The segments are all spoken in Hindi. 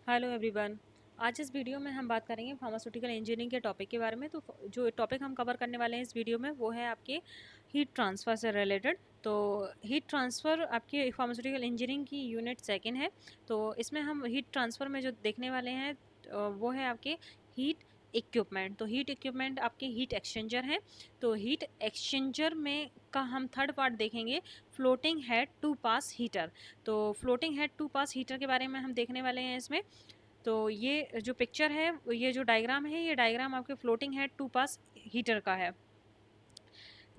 Hello everyone. आज इस वीडियो में हम बात करेंगे फार्मास्यूटिकल इंजीनियरिंग के टॉपिक के बारे में। तो जो टॉपिक हम कवर करने वाले हैं इस वीडियो में वो है आपके हीट ट्रांसफ़र से रिलेटेड। तो हीट ट्रांसफ़र आपके फार्मास्यूटिकल इंजीनियरिंग की यूनिट सेकंड है। तो इसमें हम हीट ट्रांसफ़र में जो देखने वाले हैं वो है आपके हीट इक्विपमेंट। तो हीट इक्विपमेंट आपके हीट एक्सचेंजर हैं। तो हीट एक्सचेंजर में का हम थर्ड पार्ट देखेंगे, floating head two pass heater. तो floating head two pass heater के बारे में हम देखने वाले हैं इसमें। तो ये जो पिक्चर है, ये जो डायग्राम है, ये डायग्राम आपके floating head two pass heater का है।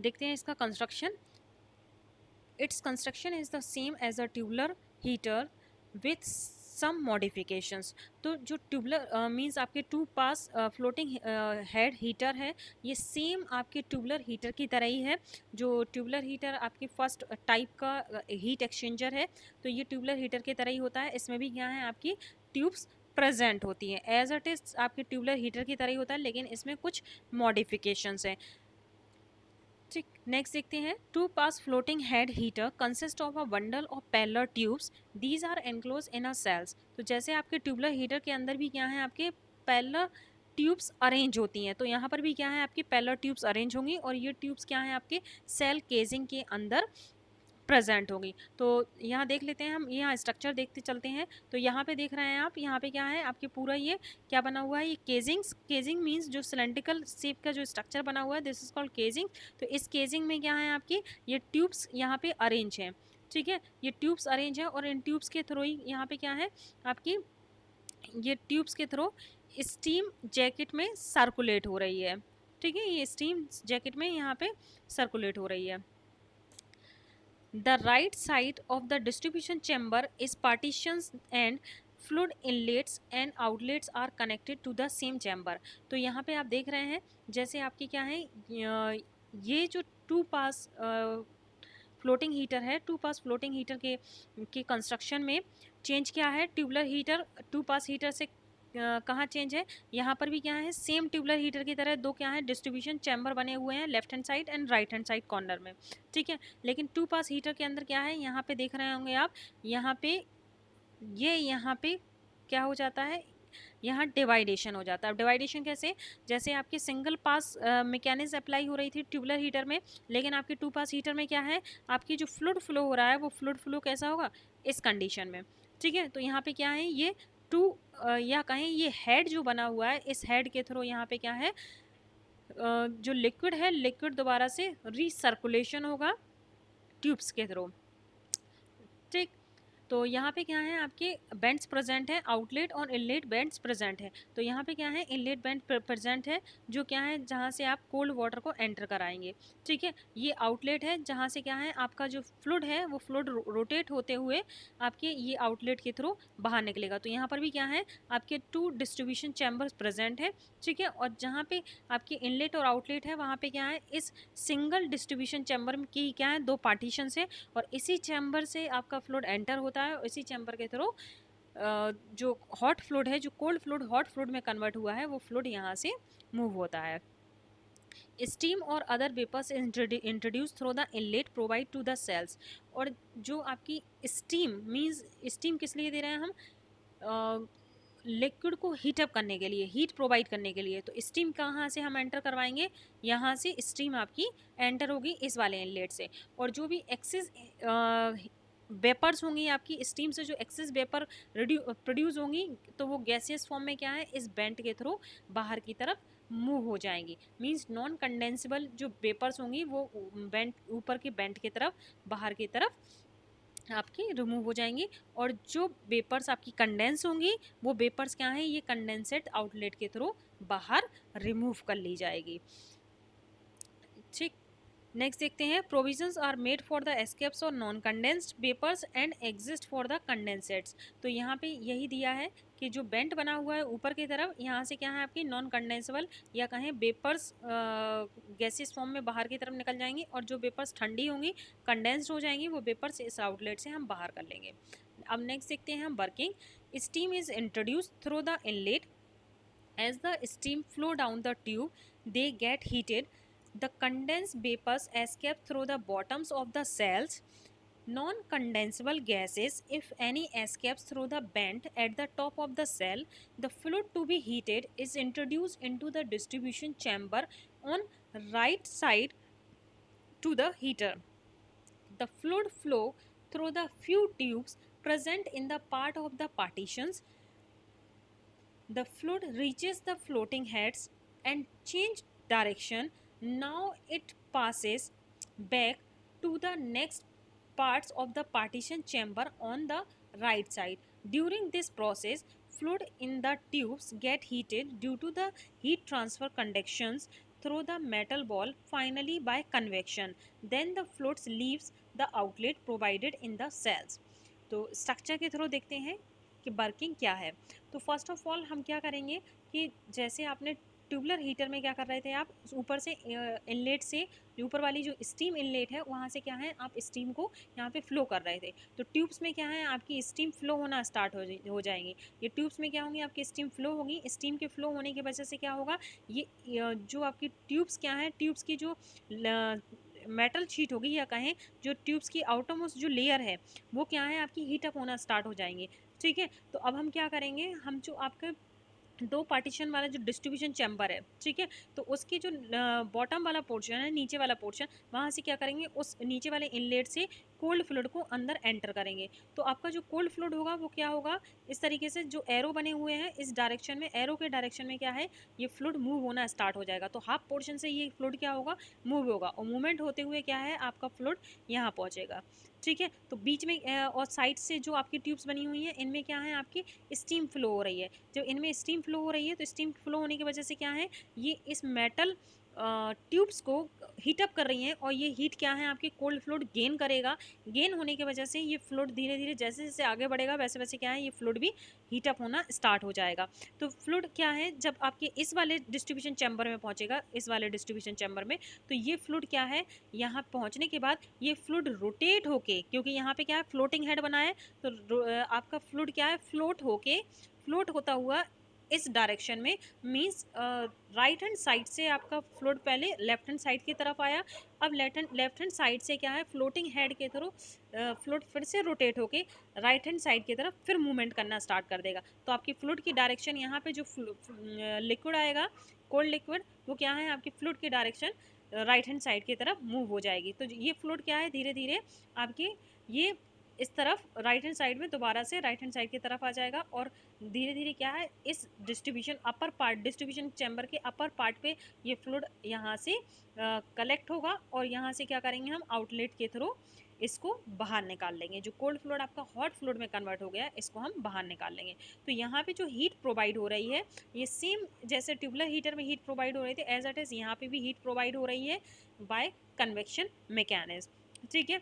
देखते हैं इसका construction. It's construction is the same as a tubular heater with some modifications. तो जो ट्यूबलर मींस आपके two pass floating head heater है, ये सेम आपके ट्यूबलर हीटर की तरह ही है। जो ट्यूबलर हीटर आपके फर्स्ट टाइप का हीट एक्सचेंजर है, तो ये ट्यूबलर हीटर की तरह ही होता है। इसमें भी क्या है, आपकी ट्यूब्स प्रेजेंट होती हैं। एज इट इज आपके ट्यूबलर हीटर की तरह ही होता है, लेकिन इसमें कुछ मॉडिफिकेशंस हैं। ठीक, नेक्स्ट देखते हैं। Two pass floating head heater consist of a bundle of parallel tubes, these are enclose in a shells. तो जैसे आपके ट्यूबलर हीटर के अंदर भी क्या है, आपके पैरेलल ट्यूब्स अरेंज होती हैं, तो यहाँ पर भी क्या है, आपकी पैरेलल ट्यूब्स अरेंज होंगी और ये ट्यूब्स क्या है, आपके सेल केजिंग के अंदर प्रेजेंट होगी। तो यहाँ देख लेते हैं हम, यहाँ स्ट्रक्चर देखते चलते हैं। तो यहाँ पे देख रहे हैं आप, यहाँ पे क्या है, आपके पूरा ये क्या बना हुआ है, ये केजिंग्स। केजिंग मीन्स जो सिलेंड्रिकल शेप का जो स्ट्रक्चर बना हुआ है, दिस इज कॉल्ड केजिंग। तो इस केजिंग में क्या है, आपकी ये ट्यूब्स यहाँ पे अरेंज हैं। ठीक है, ये ट्यूब्स अरेंज है और इन ट्यूब्स के थ्रू ही यहाँ पे क्या है, आपकी ये ट्यूब्स के थ्रू स्टीम जैकेट में सर्कुलेट हो रही है। ठीक है, ये स्टीम जैकेट में यहाँ पे सर्कुलेट हो रही है। The right side of the distribution chamber is partitions and fluid inlets and outlets are connected to the same chamber। तो यहाँ पे आप देख रहे हैं, जैसे आपकी क्या है, ये जो टू पास फ्लोटिंग हीटर है, टू पास फ्लोटिंग हीटर के कंस्ट्रक्शन में चेंज क्या है, tubular heater two pass heater से कहाँ चेंज है, यहाँ पर भी क्या है, सेम ट्यूबलर हीटर की तरह दो क्या है, डिस्ट्रीब्यूशन चैम्बर बने हुए हैं left hand side and right hand side corner में। ठीक है, लेकिन टू पास हीटर के अंदर क्या है, यहाँ पे देख रहे होंगे आप, यहाँ पे यहाँ पे क्या हो जाता है, यहाँ डिवाइडेशन हो जाता है। अब डिवाइडेशन कैसे, जैसे आपकी सिंगल पास मैकेनिज्म अप्लाई हो रही थी ट्यूबलर हीटर में, लेकिन आपकी टू पास हीटर में क्या है, आपकी जो फ्लूइड फ्लो हो रहा है, वो फ्लूइड फ्लो कैसा होगा, इस कंडीशन में। ठीक है, तो यहाँ पे क्या है, ये टू या कहें ये हेड जो बना हुआ है, इस हेड के थ्रू यहाँ पे क्या है, जो लिक्विड है, लिक्विड दोबारा से रिसर्कुलेशन होगा ट्यूब्स के थ्रू। ठीक, तो यहाँ पे क्या है, आपके बेंड्स प्रेजेंट है, आउटलेट और इनलेट बेंड्स प्रेजेंट है। तो यहाँ पे क्या है, इनलेट बेंड प्रेजेंट है, जो क्या है, जहाँ से आप कोल्ड वाटर को एंटर कराएंगे। ठीक है, ये आउटलेट है, जहाँ से क्या है, आपका जो फ्लूइड है, वो फ्लूइड रोटेट होते हुए आपके ये आउटलेट के थ्रू बाहर निकलेगा। तो यहाँ पर भी क्या है, आपके टू डिस्ट्रीब्यूशन चैम्बर्स प्रेजेंट है। ठीक है, और जहाँ पे आपके इनलेट और आउटलेट है, वहाँ पे क्या है, इस सिंगल डिस्ट्रीब्यूशन चैम्बर की क्या है, दो पार्टीशन है, और इसी चैम्बर से आपका फ्लूइड एंटर होता है, और इसी चैम्बर के थ्रू जो हॉट फ्लूइड है, जो कोल्ड फ्लूइड हॉट फ्लूइड में कन्वर्ट हुआ है, वो फ्लूइड यहाँ से मूव होता है। स्टीम और other vapours introduce through the inlet provide to the shells. और जो आपकी स्टीम मीन्स, स्टीम किस लिए दे रहे हैं हम, लिक्विड को हीटअप करने के लिए, हीट प्रोवाइड करने के लिए। तो स्टीम कहाँ से हम एंटर करवाएंगे, यहाँ से स्टीम आपकी एंटर होगी इस वाले इनलेट से। और जो भी एक्सेस वेपर्स होंगी आपकी स्टीम से, जो एक्सेस वेपर प्रोड्यूस होंगी, तो वो गैसियस फॉर्म में क्या है, इस बेंट के थ्रू बाहर की तरफ मूव हो जाएंगी। मींस नॉन कंडेंसिबल जो वेपर्स होंगी, वो बेंट ऊपर के बेंट की तरफ, बाहर की तरफ आपकी रिमूव हो जाएंगी। और जो वेपर्स आपकी कंडेंस होंगी, वो वेपर्स क्या है, ये कंडेंसेट आउटलेट के थ्रू बाहर रिमूव कर ली जाएगी। ठीक, नेक्स्ट देखते हैं। Provisions are made for the escapes और non condensed vapours and exist for the condensates. तो यहाँ पे यही दिया है कि जो बेंट बना हुआ है ऊपर की तरफ, यहाँ से क्या है, आपकी नॉन कंडेंसेबल या कहें वेपर्स गैसेस फॉर्म में बाहर की तरफ निकल जाएंगी, और जो वेपर्स ठंडी होंगी, कंडेंस्ड हो जाएंगी, वो वेपर्स इस आउटलेट से हम बाहर कर लेंगे। अब नेक्स्ट देखते हैं हम working. Steam is introduce through the inlet. As the steam flow down the tube, they get heated. The condensed vapors escape through the bottoms of the cells. Non-condensable gases, if any escapes through the vent at the top of the cell, the fluid to be heated is introduced into the distribution chamber on right side to the heater. The fluid flow through the few tubes present in the part of the partitions. The fluid reaches the floating heads and change direction. Now it passes back to the next parts of the partition chamber on the right side. During this process, fluid in the tubes get heated due to the heat transfer conductions through the metal ball, finally by convection. Then the fluid leaves the outlet provided in the cells. तो स्ट्रक्चर के थ्रू देखते हैं कि वर्किंग क्या है। तो फर्स्ट ऑफ ऑल हम क्या करेंगे कि जैसे आपने ट्यूबलर हीटर में क्या कर रहे थे आप ऊपर से इनलेट से ऊपर वाली जो स्टीम इनलेट है वहाँ से क्या है आप स्टीम को यहाँ पे फ्लो कर रहे थे। तो ट्यूब्स में क्या है आपकी स्टीम फ्लो होना स्टार्ट हो जाएंगी। ये ट्यूब्स में क्या होंगी आपकी स्टीम फ्लो होगी। स्टीम के फ्लो होने की वजह से क्या होगा ये जो आपकी ट्यूब्स क्या है ट्यूब्स की जो मेटल शीट होगी या कहें जो ट्यूब्स की आउटरमोस्ट जो लेयर है वो क्या है आपकी हीटअप होना स्टार्ट हो जाएंगे। ठीक है, तो अब हम क्या करेंगे हम जो आपके दो पार्टीशन वाला जो डिस्ट्रीब्यूशन चैम्बर है ठीक है तो उसकी जो बॉटम वाला पोर्शन है नीचे वाला पोर्शन वहाँ से क्या करेंगे उस नीचे वाले इनलेट से कोल्ड फ्लूइड को अंदर एंटर करेंगे। तो आपका जो कोल्ड फ्लूइड होगा वो क्या होगा इस तरीके से जो एरो बने हुए हैं इस डायरेक्शन में एरो के डायरेक्शन में क्या है ये फ्लूइड मूव होना स्टार्ट हो जाएगा। तो हाफ पोर्शन से ये फ्लूइड क्या होगा मूव होगा और मूवमेंट होते हुए क्या है आपका फ्लूइड यहाँ पहुँचेगा। ठीक है, तो बीच में और साइड से जो आपकी ट्यूब्स बनी हुई हैं इनमें क्या है आपकी स्टीम फ्लो हो रही है। जब इनमें स्टीम फ्लो हो रही है तो स्टीम फ्लो होने की वजह से क्या है ये इस मेटल ट्यूब्स को हीटअप कर रही हैं और ये हीट क्या है आपकी कोल्ड फ्लूइड गेन करेगा। गेन होने की वजह से ये फ्लूइड धीरे धीरे जैसे जैसे आगे बढ़ेगा वैसे वैसे क्या है ये फ्लूइड भी हीटअप होना स्टार्ट हो जाएगा। तो फ्लूइड क्या है जब आपके इस वाले डिस्ट्रीब्यूशन चैम्बर में पहुंचेगा इस वाले डिस्ट्रीब्यूशन चैम्बर में तो ये फ्लूइड क्या है यहाँ पहुंचने के बाद ये फ्लूइड रोटेट होके क्योंकि यहाँ पे क्या है फ्लोटिंग हेड बना है तो आपका फ्लूइड क्या है फ्लोट होके फ्लोट होता हुआ इस डायरेक्शन में मींस राइट हैंड साइड से आपका फ्लोट पहले लेफ्ट हैंड साइड की तरफ आया। अब लेफ्ट हैंड साइड से क्या है फ्लोटिंग हेड के थ्रू फ्लोट फिर से रोटेट होके राइट हैंड साइड की तरफ फिर मूवमेंट करना स्टार्ट कर देगा। तो आपकी फ्लूइड की डायरेक्शन यहाँ पे जो लिक्विड आएगा कोल्ड लिक्विड वो क्या है आपकी फ्लूइड की डायरेक्शन राइट हैंड साइड की तरफ मूव हो जाएगी। तो ये फ्लूइड क्या है धीरे धीरे आपकी ये इस तरफ राइट हैंड साइड में दोबारा से राइट हैंड साइड की तरफ आ जाएगा और धीरे धीरे क्या है इस distribution upper part distribution chamber के अपर पार्ट पे ये फ्लूइड यहाँ से कलेक्ट होगा और यहाँ से क्या करेंगे हम आउटलेट के थ्रू इसको बाहर निकाल लेंगे। जो कोल्ड फ्लूइड आपका हॉट फ्लूइड में कन्वर्ट हो गया इसको हम बाहर निकाल लेंगे। तो यहाँ पे जो हीट प्रोवाइड हो रही है ये सेम जैसे ट्यूबलर हीटर में हीट प्रोवाइड हो रही थी एज इट इज़ यहाँ पे भी हीट प्रोवाइड हो रही है बाय कन्वेक्शन मैकेनिज्म। ठीक है,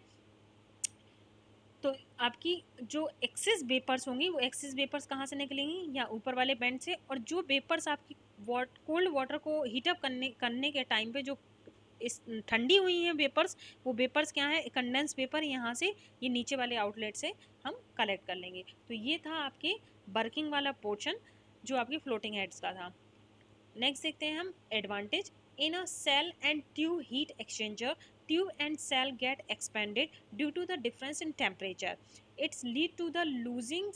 तो आपकी जो एक्सेस वेपर्स होंगी वो एक्सेस वेपर्स कहाँ से निकलेंगी या ऊपर वाले बेंड से और जो वेपर्स आपकी कोल्ड वाटर को हीटअप करने के टाइम पे जो इस ठंडी हुई हैं वेपर्स वो वेपर्स क्या है कंडेंस वेपर यहाँ से ये नीचे वाले आउटलेट से हम कलेक्ट कर लेंगे। तो ये था आपके वर्किंग वाला पोर्शन जो आपकी फ्लोटिंग हेड्स का था। नेक्स्ट देखते हैं हम advantage in a cell and tube heat exchanger tube and cell get expanded due to the difference in temperature. It's lead to the losing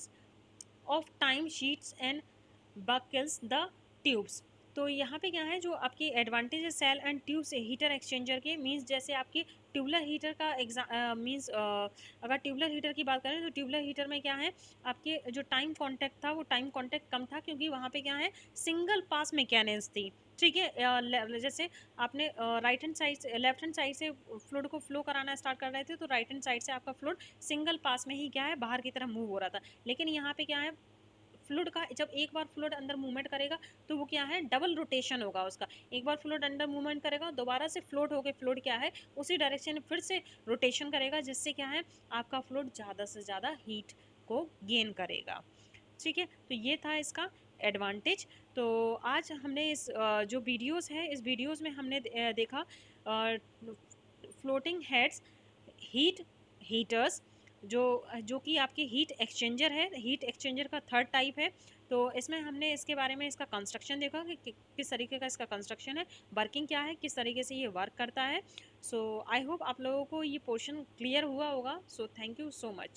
of time sheets and buckles the tubes. तो यहाँ पे क्या है जो आपकी एडवांटेज है सेल एंड ट्यूब से हीटर एक्सचेंजर के मीन्स जैसे आपकी ट्यूबलर हीटर का मीन्स अगर ट्यूबलर हीटर की बात करें तो ट्यूबलर हीटर में क्या है आपके जो टाइम कांटेक्ट था वो टाइम कांटेक्ट कम था क्योंकि वहाँ पे क्या है सिंगल पास मैकेनिज्म थी। ठीक है, जैसे आपने राइट हैंड साइड से लेफ्ट हैंड साइड से फ्लूइड को फ्लो कराना स्टार्ट कर रहे थे तो राइट हैंड साइड से आपका फ्लूइड सिंगल पास में ही क्या है बाहर की तरफ मूव हो रहा था। लेकिन यहाँ पे क्या है फ्लूइड का जब एक बार फ्लूइड अंदर मूवमेंट करेगा तो वो क्या है डबल रोटेशन होगा उसका। एक बार फ्लूइड अंदर मूवमेंट करेगा दोबारा से फ्लोट होकर फ्लूइड क्या है उसी डायरेक्शन में फिर से रोटेशन करेगा जिससे क्या है आपका फ्लूइड ज़्यादा से ज़्यादा हीट को गेन करेगा। ठीक है, तो ये था इसका एडवांटेज। तो आज हमने इस जो वीडियोस है इस वीडियोस में हमने देखा फ्लोटिंग हेड्स हीटर्स जो जो कि आपकी हीट एक्सचेंजर है, हीट एक्सचेंजर का थर्ड टाइप है। तो इसमें हमने इसके बारे में इसका कंस्ट्रक्शन देखा कि किस तरीके का इसका कंस्ट्रक्शन है, वर्किंग क्या है, किस तरीके से ये वर्क करता है। सो आई होप आप लोगों को ये पोर्शन क्लियर हुआ होगा। So thank you so much.